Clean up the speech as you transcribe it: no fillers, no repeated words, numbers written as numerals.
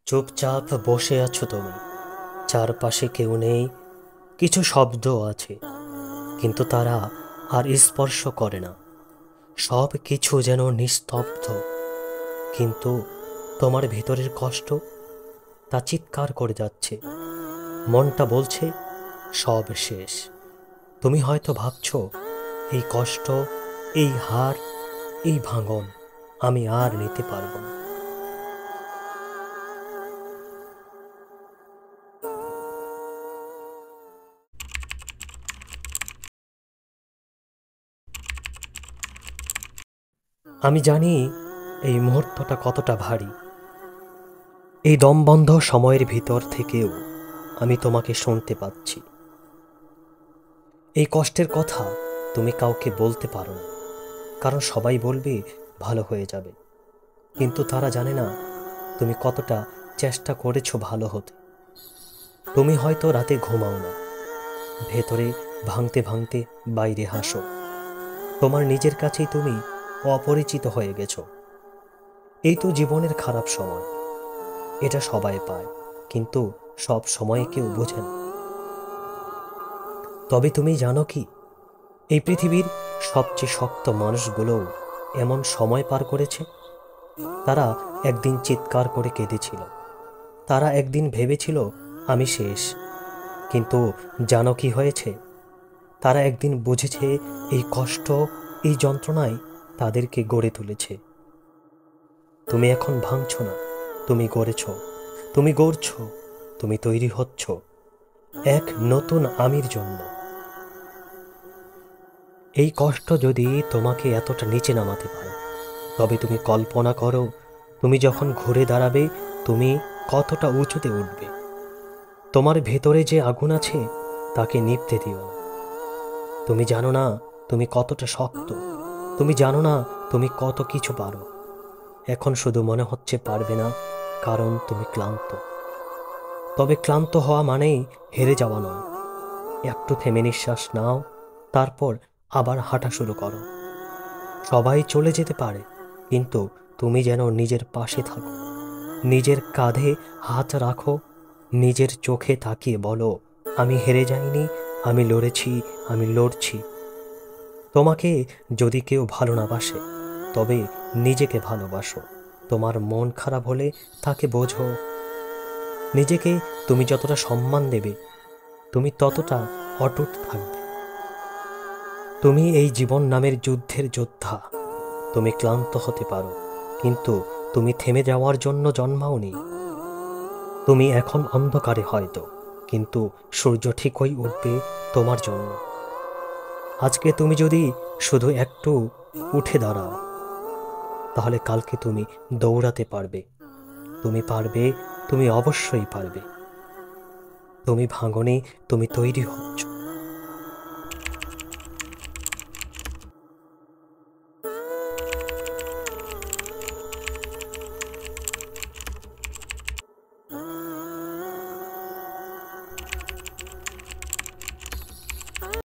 চুপচাপ বসে আছো তুমি, চারপাশে কেউ নেই। কিছু শব্দ আছে, কিন্তু তারা আর স্পর্শ করে না। সব কিছু যেন নিস্তব্ধ, কিন্তু তোমার ভেতরের কষ্ট তা চিৎকার করে যাচ্ছে। মনটা বলছে সব শেষ। তুমি হয়তো ভাবছো, এই কষ্ট, এই হার, এই ভাঙন আমি আর নিতে পারবো না। আমি জানি এই মুহূর্তটা কতটা ভারী। এই দমবন্ধ সময়ের ভিতর থেকেও আমি তোমাকে শুনতে পাচ্ছি। এই কষ্টের কথা তুমি কাউকে বলতে পারো না, কারণ সবাই বলবে ভালো হয়ে যাবে। কিন্তু তারা জানে না তুমি কতটা চেষ্টা করেছো ভালো হতে। তুমি হয়তো রাতে ঘুমাও না, ভেতরে ভাঙতে ভাঙতে বাইরে হাসো। তোমার নিজের কাছেই তুমি অপরিচিত হয়ে গেছো। এই তো জীবনের খারাপ সময়, এটা সবাই পায়, কিন্তু সব সময় কেউ বোঝে না। তবে তুমি জানো কি, এই পৃথিবীর সবচেয়ে শক্ত মানুষগুলোও এমন সময় পার করেছে। তারা একদিন চিৎকার করে কেঁদেছিল, তারা একদিন ভেবেছিল আমি শেষ। কিন্তু জানো কি হয়েছে? তারা একদিন বুঝেছে এই কষ্ট, এই যন্ত্রণায় তাদেরকে গড়ে তুলেছে। তুমি এখন ভাঙছো না, তুমি গড়েছ, তুমি গড়ছ, তুমি তৈরি হচ্ছ এক নতুন আমির জন্য। এই কষ্ট যদি তোমাকে এতটা নিচে নামাতে পারে, তবে তুমি কল্পনা করো, তুমি যখন ঘুরে দাঁড়াবে তুমি কতটা উঁচুতে উঠবে। তোমার ভেতরে যে আগুন আছে তাকে নিভতে দিও না। তুমি জানো না তুমি কতটা শক্ত, তুমি জানো না তুমি কত কিছু পারো। এখন শুধু মনে হচ্ছে পারবে না, কারণ তুমি ক্লান্ত। তবে ক্লান্ত হওয়া মানেই হেরে যাওয়া নয়। একটু থেমে নিঃশ্বাস নাও, তারপর আবার হাঁটা শুরু করো। সবাই চলে যেতে পারে, কিন্তু তুমি যেন নিজের পাশে থাকো, নিজের কাঁধে হাত রাখো, নিজের চোখে তাকিয়ে বলো, আমি হেরে যাইনি, আমি লড়েছি, আমি লড়ছি। তোমাকে যদি কেউ ভালো না বাসে, তবে নিজেকে ভালোবাসো। তোমার মন খারাপ হলে তাকে বোঝো। নিজেকে তুমি যতটা সম্মান দেবে, তুমি ততটা অটুট থাকবে। তুমি এই জীবন নামের যুদ্ধের যোদ্ধা। তুমি ক্লান্ত হতে পারো, কিন্তু তুমি থেমে যাওয়ার জন্য জন্মাওনি। তুমি এখন অন্ধকারে হয়তো, কিন্তু সূর্য ঠিকই উঠবে তোমার জন্য। আজকে তুমি যদি শুধু একটু উঠে দাঁড়াও, তাহলে কালকে তুমি দৌড়াতে পারবে। তুমি পারবে, তুমি অবশ্যই পারবে। তুমি ভাঙনি, তুমি তৈরি হচ্ছ।